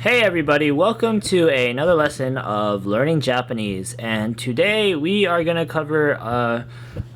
Hey everybody, welcome to another lesson of learning Japanese, and today we are going to cover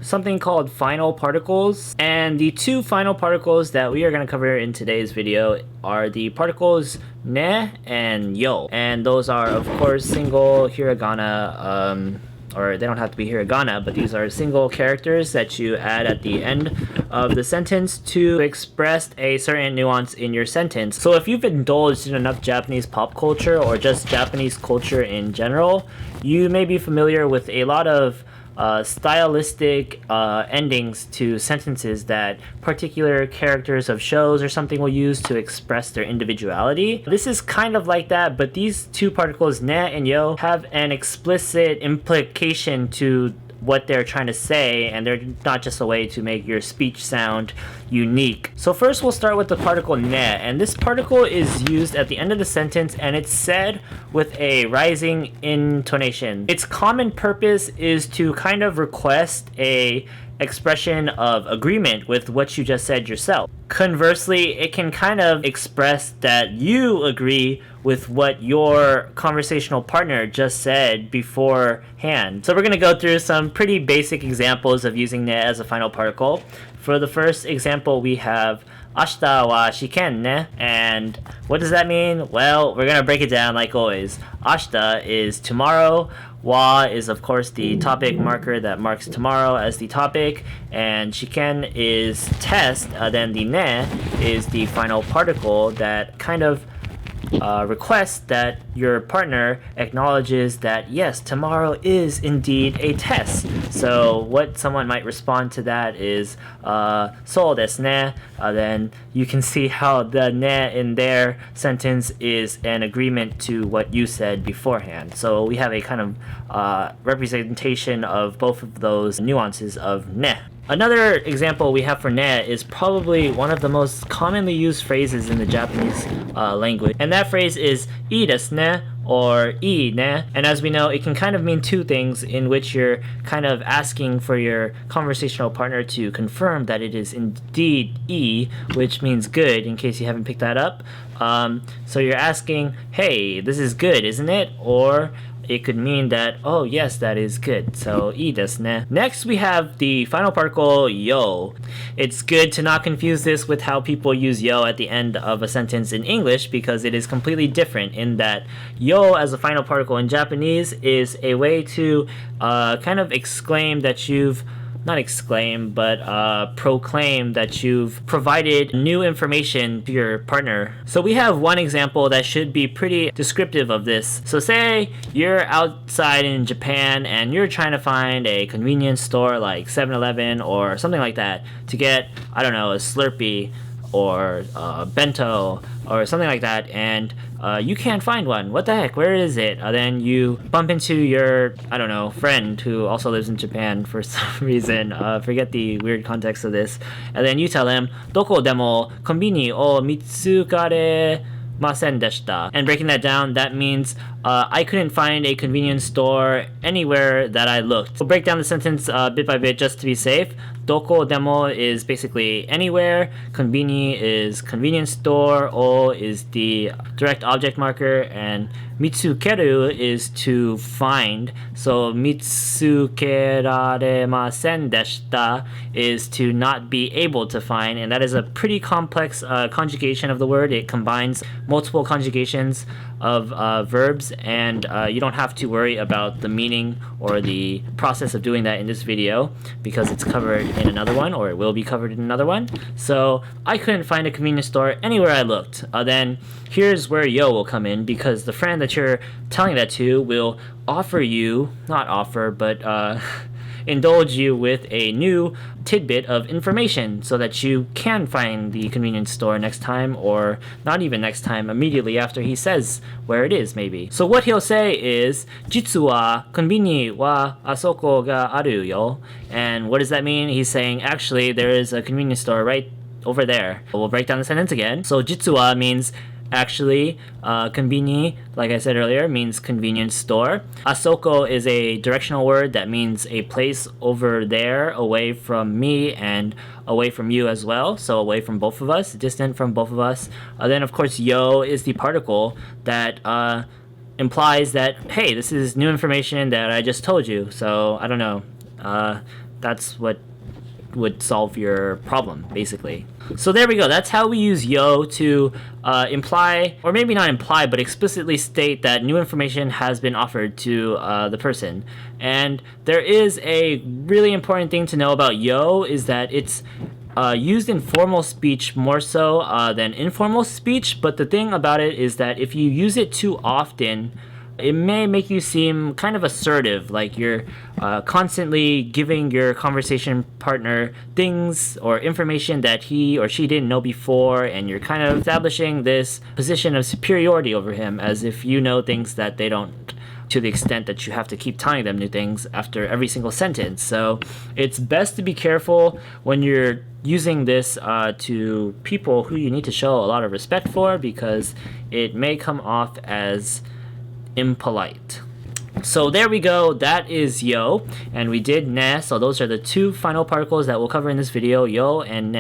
something called final particles. And the two final particles that we are going to cover in today's video are the particles ne and yo, and those are of course single hiragana, or they don't have to be hiragana, but these are single characters that you add at the end of the sentence to express a certain nuance in your sentence. So if you've indulged in enough Japanese pop culture or just Japanese culture in general, you may be familiar with a lot of stylistic endings to sentences that particular characters of shows or something will use to express their individuality. This is kind of like that, but these two particles, ne and yo, have an explicit implication to what they're trying to say, and they're not just a way to make your speech sound unique. So first we'll start with the particle ne, and this particle is used at the end of the sentence and it's said with a rising intonation. Its common purpose is to kind of request a expression of agreement with what you just said yourself. Conversely, it can kind of express that you agree with what your conversational partner just said beforehand. So we're going to go through some pretty basic examples of using ne as a final particle. For the first example, we have Ashta wa shiken ne, and what does that mean? Well, we're going to break it down like always. Ashta is tomorrow. Wa is of course the topic marker that marks tomorrow as the topic, and shiken is test. Then the ne is the final particle that kind of requests that your partner acknowledges that yes, tomorrow is indeed a test. So what someone might respond to that is Soudesune. Then you can see how the ne in their sentence is an agreement to what you said beforehand. So we have a kind of representation of both of those nuances of ne. Another example we have for ne is probably one of the most commonly used phrases in the Japanese language, and that phrase is "Iidesune" or "ii ne," and as we know, it can kind of mean two things, in which you're kind of asking for your conversational partner to confirm that it is indeed "i," which means good, in case you haven't picked that up. So you're asking, "Hey, this is good, isn't it?" Or it could mean that, oh yes, that is good. So, いいですね. Next, we have the final particle, yo. It's good to not confuse this with how people use yo at the end of a sentence in English, because it is completely different in that yo as a final particle in Japanese is a way to kind of exclaim that you've not exclaim, but proclaim that you've provided new information to your partner. So we have one example that should be pretty descriptive of this. So say you're outside in Japan and you're trying to find a convenience store like 7-Eleven or something like that to get, I don't know, a Slurpee or bento or something like that, and you can't find one. What the heck? Where is it? Then you bump into your, I don't know, friend who also lives in Japan for some reason. Forget the weird context of this. And then you tell him, Doko de mo konbini o mitsukeraremasendeshita deshita. And breaking that down, that means I couldn't find a convenience store anywhere that I looked. We'll break down the sentence bit by bit just to be safe. Doko demo is basically anywhere. Konbini is convenience store. O is the direct object marker, and mitsukeru is to find. So mitsukeraremasendeshita deshita is to not be able to find, and that is a pretty complex conjugation of the word. It combines multiple conjugations of verbs, and you don't have to worry about the meaning or the process of doing that in this video, because it's covered in another one, or it will be covered in another one. So I couldn't find a convenience store anywhere I looked. Then here's where yo will come in, because the friend that you're telling that to will offer you, not offer, but indulge you with a new tidbit of information so that you can find the convenience store next time, or not even next time, immediately after he says where it is, maybe. So what he'll say is, Jitsuwa konbini wa asoko ga aru yo. And what does that mean? He's saying, actually, there is a convenience store right over there. We'll break down the sentence again. So Jitsuwa means Actually, konbini, like I said earlier, means convenience store. Asoko is a directional word that means a place over there, away from me and away from you as well. So away from both of us, distant from both of us. Then, of course, yo is the particle that implies that, hey, this is new information that I just told you. So I don't know. That's what would solve your problem, basically. So there we go. That's how we use yo to imply, or maybe not imply, but explicitly state that new information has been offered to the person. And there is a really important thing to know about yo is that it's used in formal speech more so than informal speech. But the thing about it is that if you use it too often, it may make you seem kind of assertive, like you're constantly giving your conversation partner things or information that he or she didn't know before, and you're kind of establishing this position of superiority over him as if you know things that they don't, to the extent that you have to keep telling them new things after every single sentence. So it's best to be careful when you're using this to people who you need to show a lot of respect for, because it may come off as impolite. So there we go. That is yo, and we did ne. So those are the two final particles that we'll cover in this video, yo and ne.